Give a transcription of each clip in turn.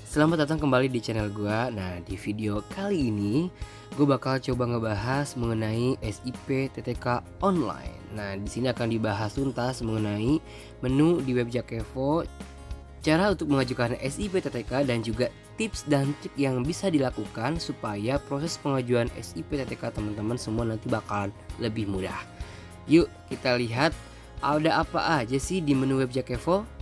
Selamat datang kembali di channel gua. Nah, di video kali ini gue bakal coba ngebahas mengenai SIP TTK online. Nah, di sini akan dibahas tuntas mengenai menu di web Jakevo, cara untuk mengajukan SIP TTK dan juga tips dan trik yang bisa dilakukan supaya proses pengajuan SIP TTK teman-teman semua nanti bakalan lebih mudah. Yuk, kita lihat ada apa aja sih di menu web Jakevo.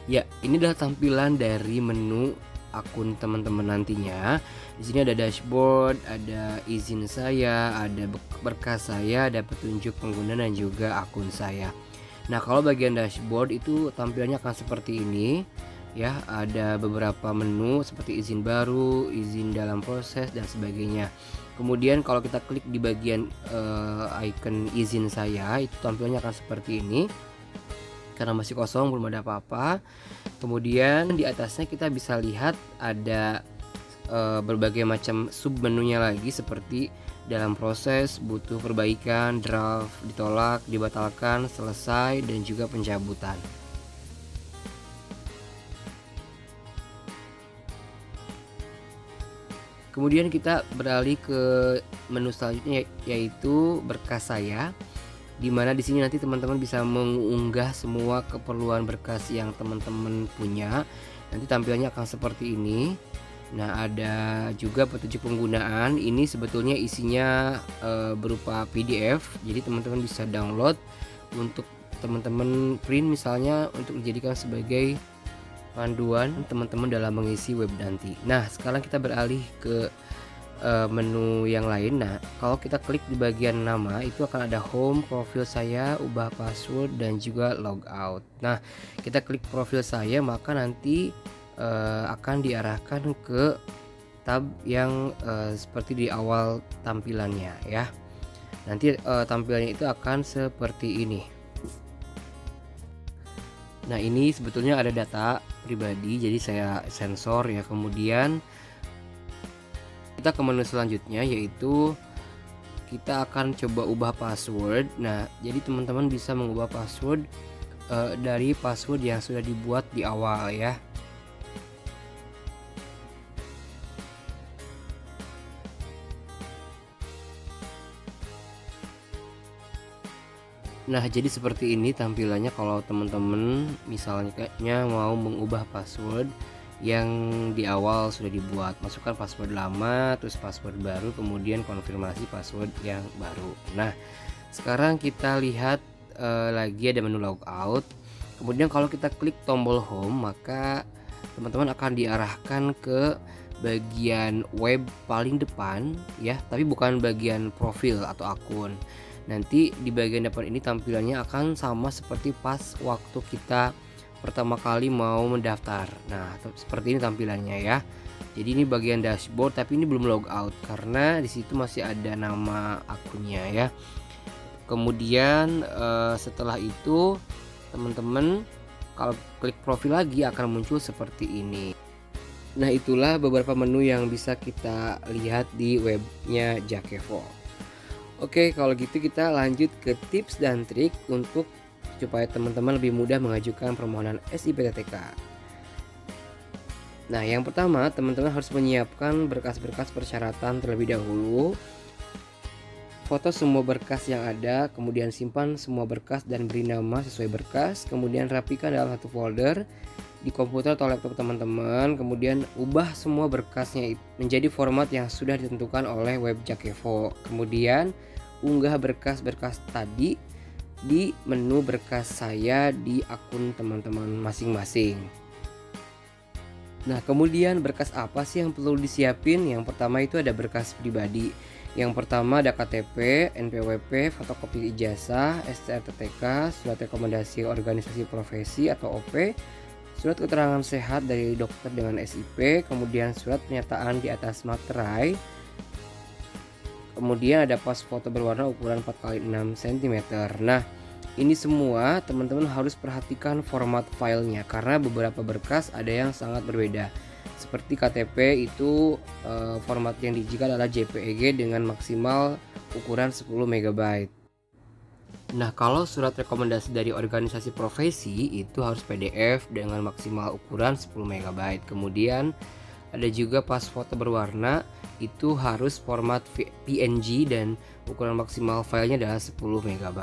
Ya, ini adalah tampilan dari menu akun teman-teman nantinya. Di sini ada dashboard, ada izin saya, ada berkas saya, ada petunjuk pengguna dan juga akun saya. Nah, kalau bagian dashboard itu tampilannya akan seperti ini. Ya, ada beberapa menu seperti izin baru, izin dalam proses dan sebagainya. Kemudian kalau kita klik di bagian icon izin saya, itu tampilannya akan seperti ini. Karena masih kosong, belum ada apa-apa. Kemudian di atasnya kita bisa lihat ada berbagai macam sub menunya lagi, seperti dalam proses, butuh perbaikan, draft, ditolak, dibatalkan, selesai, dan juga pencabutan. Kemudian kita beralih ke menu selanjutnya, yaitu berkas saya, dimana di sini nanti teman-teman bisa mengunggah semua keperluan berkas yang teman-teman punya. Nanti tampilannya akan seperti ini. Nah, ada juga petunjuk penggunaan. Ini sebetulnya isinya berupa PDF, jadi teman-teman bisa download untuk teman-teman print, misalnya untuk dijadikan sebagai panduan teman-teman dalam mengisi web nanti. Nah, sekarang kita beralih ke menu yang lain. Nah, kalau kita klik di bagian nama, itu akan ada home, profil saya, ubah password, dan juga logout. Nah, kita klik profil saya, maka nanti akan diarahkan ke tab yang seperti di awal tampilannya ya. Nanti tampilannya itu akan seperti ini. Nah, ini sebetulnya ada data pribadi, jadi saya sensor ya. Kemudian kita ke menu selanjutnya, yaitu kita akan coba ubah password. Nah, jadi teman-teman bisa mengubah password dari password yang sudah dibuat di awal ya. Nah, jadi seperti ini tampilannya kalau teman-teman misalnya kayaknya mau mengubah password yang di awal sudah dibuat. Masukkan password lama, terus password baru, kemudian konfirmasi password yang baru. Nah, sekarang kita lihat lagi ada menu logout. Kemudian kalau kita klik tombol home, maka teman-teman akan diarahkan ke bagian web paling depan ya, tapi bukan bagian profil atau akun. Nanti di bagian depan ini tampilannya akan sama seperti pas waktu kita pertama kali mau mendaftar. Nah, seperti ini tampilannya ya. Jadi ini bagian dashboard, tapi ini belum logout karena di situ masih ada nama akunnya ya. Kemudian setelah itu teman-teman kalau klik profil lagi akan muncul seperti ini. Nah, itulah beberapa menu yang bisa kita lihat di webnya Jakevo. Oke, kalau gitu kita lanjut ke tips dan trik untuk supaya teman-teman lebih mudah mengajukan permohonan SIP TTK. Nah, yang pertama teman-teman harus menyiapkan berkas-berkas persyaratan terlebih dahulu. Foto semua berkas yang ada, kemudian simpan semua berkas dan beri nama sesuai berkas, kemudian rapikan dalam satu folder di komputer atau laptop teman-teman, kemudian ubah semua berkasnya menjadi format yang sudah ditentukan oleh web Jakevo. Kemudian unggah berkas-berkas tadi di menu berkas saya di akun teman-teman masing-masing. Nah, kemudian berkas apa sih yang perlu disiapin? Yang pertama itu ada berkas pribadi. Yang pertama ada KTP, NPWP, fotokopi ijazah, STR-TTK, surat rekomendasi organisasi profesi atau OP, surat keterangan sehat dari dokter dengan SIP, kemudian surat pernyataan di atas materai. Kemudian ada pas foto berwarna ukuran 4x6 cm. Nah, ini semua teman-teman harus perhatikan format filenya karena beberapa berkas ada yang sangat berbeda. Seperti KTP itu format yang diizinkan adalah JPEG dengan maksimal ukuran 10 MB. Nah, kalau surat rekomendasi dari organisasi profesi itu harus PDF dengan maksimal ukuran 10 MB. Kemudian ada juga pas foto berwarna itu harus format PNG dan ukuran maksimal filenya adalah 10 MB.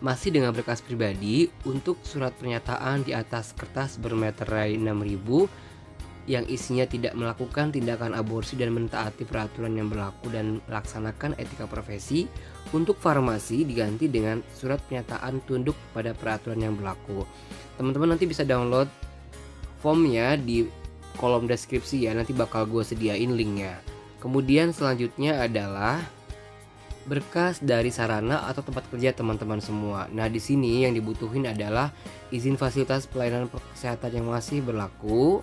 Masih dengan berkas pribadi, untuk surat pernyataan di atas kertas bermeterai 6000 yang isinya tidak melakukan tindakan aborsi dan mentaati peraturan yang berlaku dan melaksanakan etika profesi, untuk farmasi diganti dengan surat pernyataan tunduk pada peraturan yang berlaku. Teman-teman nanti bisa download formnya di kolom deskripsi ya, nanti bakal gue sediain linknya. Kemudian selanjutnya adalah berkas dari sarana atau tempat kerja teman-teman semua. Nah, di sini yang dibutuhin adalah izin fasilitas pelayanan kesehatan yang masih berlaku.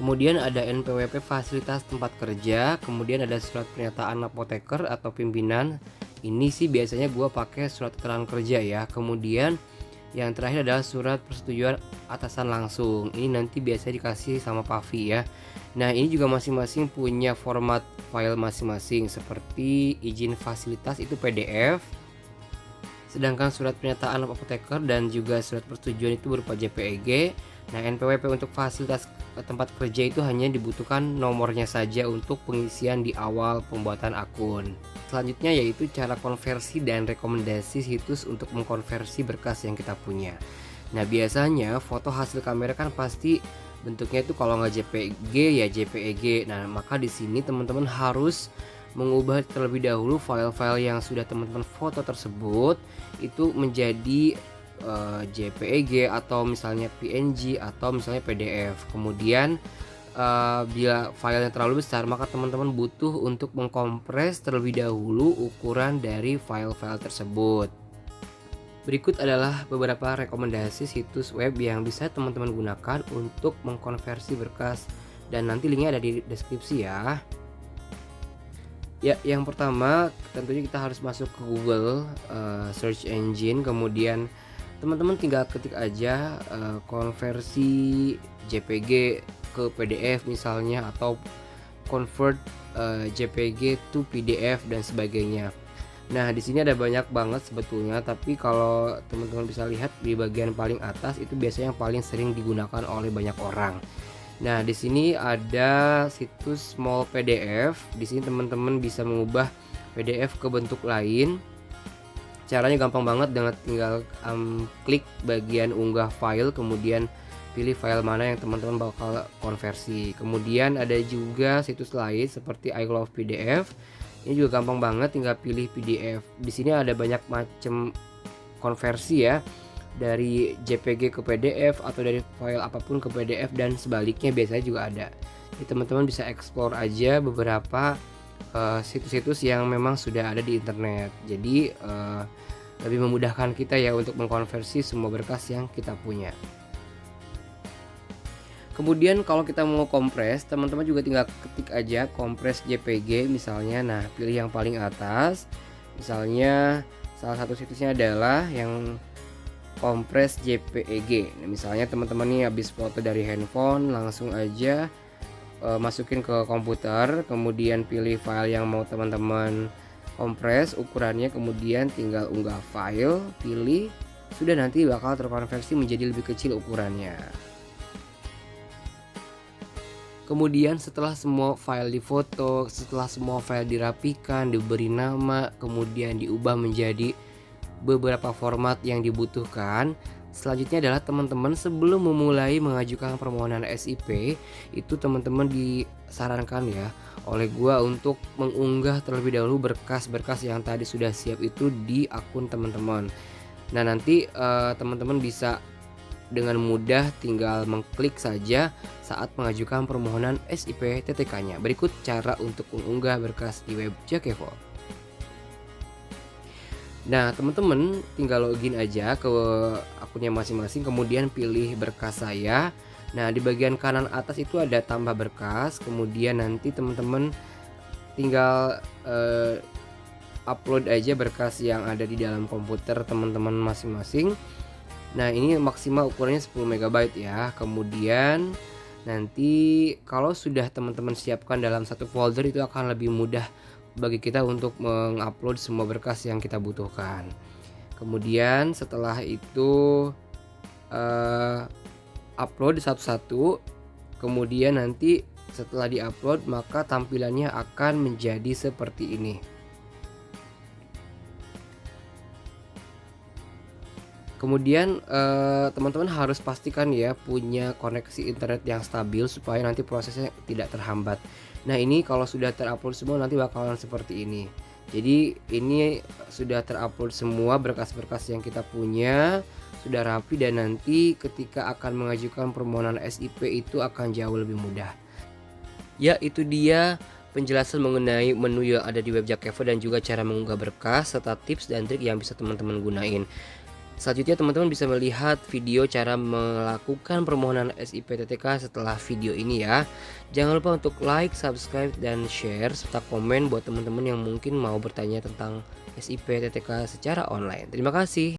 Kemudian ada NPWP fasilitas tempat kerja, kemudian ada surat pernyataan apoteker atau pimpinan. Ini sih biasanya gue pakai surat keterangan kerja ya. Kemudian yang terakhir adalah surat persetujuan atasan langsung. Ini nanti biasanya dikasih sama Pavi ya. Nah, ini juga masing-masing punya format file masing-masing, seperti izin fasilitas itu PDF, sedangkan surat pernyataan apoteker dan juga surat persetujuan itu berupa JPEG. Nah, NPWP untuk fasilitas tempat kerja itu hanya dibutuhkan nomornya saja untuk pengisian di awal pembuatan akun. Selanjutnya yaitu cara konversi dan rekomendasi situs untuk mengkonversi berkas yang kita punya. Nah, biasanya foto hasil kamera kan pasti bentuknya itu kalau nggak JPG ya JPEG. Nah, maka di sini teman-teman harus mengubah terlebih dahulu file-file yang sudah teman-teman foto tersebut itu menjadi JPEG atau misalnya PNG atau misalnya PDF. Kemudian bila filenya terlalu besar, maka teman-teman butuh untuk mengkompres terlebih dahulu ukuran dari file-file tersebut. Berikut adalah beberapa rekomendasi situs web yang bisa teman-teman gunakan untuk mengkonversi berkas, dan nanti linknya ada di deskripsi ya. Ya, yang pertama tentunya kita harus masuk ke Google search engine, kemudian teman-teman tinggal ketik aja konversi JPG ke PDF misalnya, atau convert JPG to PDF dan sebagainya. Nah, di sini ada banyak banget sebetulnya, tapi kalau teman-teman bisa lihat di bagian paling atas itu biasanya yang paling sering digunakan oleh banyak orang. Nah, di sini ada situs small PDF. Di sini teman-teman bisa mengubah PDF ke bentuk lain. Caranya gampang banget, dengan tinggal klik bagian unggah file, kemudian pilih file mana yang teman-teman bakal konversi. Kemudian ada juga situs lain seperti I Love PDF. Ini juga gampang banget, tinggal pilih PDF. Di sini ada banyak macam konversi ya, dari JPG ke PDF atau dari file apapun ke PDF dan sebaliknya biasanya juga ada. Jadi teman-teman bisa explore aja beberapa situs-situs yang memang sudah ada di internet. Jadi lebih memudahkan kita ya untuk mengkonversi semua berkas yang kita punya. Kemudian kalau kita mau kompres, teman-teman juga tinggal ketik aja kompres JPG misalnya. Nah, pilih yang paling atas. Misalnya salah satu situsnya adalah yang kompres JPEG. Nah, misalnya teman-teman nih habis foto dari handphone, langsung aja masukin ke komputer, kemudian pilih file yang mau teman-teman kompres ukurannya, kemudian tinggal unggah file, pilih, sudah, nanti bakal terkonversi menjadi lebih kecil ukurannya. Kemudian setelah semua file difoto, setelah semua file dirapikan, diberi nama, kemudian diubah menjadi beberapa format yang dibutuhkan, selanjutnya adalah teman-teman sebelum memulai mengajukan permohonan SIP, itu teman-teman disarankan ya oleh gua untuk mengunggah terlebih dahulu berkas-berkas yang tadi sudah siap itu di akun teman-teman. Nah, nanti teman-teman bisa dengan mudah tinggal mengklik saja saat mengajukan permohonan SIP TTK-nya. Berikut cara untuk mengunggah berkas di web Jakevo. Nah, teman-teman tinggal login aja ke akunnya masing-masing, kemudian pilih berkas saya. Nah, di bagian kanan atas itu ada tambah berkas, kemudian nanti teman-teman tinggal upload aja berkas yang ada di dalam komputer teman-teman masing-masing. Nah, ini maksimal ukurannya 10 MB ya. Kemudian nanti kalau sudah teman-teman siapkan dalam satu folder, itu akan lebih mudah bagi kita untuk mengupload semua berkas yang kita butuhkan. Kemudian setelah itu upload satu-satu, kemudian nanti setelah diupload maka tampilannya akan menjadi seperti ini. Kemudian teman-teman harus pastikan ya punya koneksi internet yang stabil supaya nanti prosesnya tidak terhambat. Nah, ini kalau sudah terupload semua nanti bakalan seperti ini. Jadi ini sudah terupload semua berkas-berkas yang kita punya, sudah rapi, dan nanti ketika akan mengajukan permohonan SIP itu akan jauh lebih mudah. Ya, itu dia penjelasan mengenai menu yang ada di web Jakevo dan juga cara mengunggah berkas serta tips dan trik yang bisa teman-teman gunain. Selanjutnya teman-teman bisa melihat video cara melakukan permohonan SIP TTK setelah video ini ya. Jangan lupa untuk like, subscribe, dan share serta komen buat teman-teman yang mungkin mau bertanya tentang SIP TTK secara online. Terima kasih.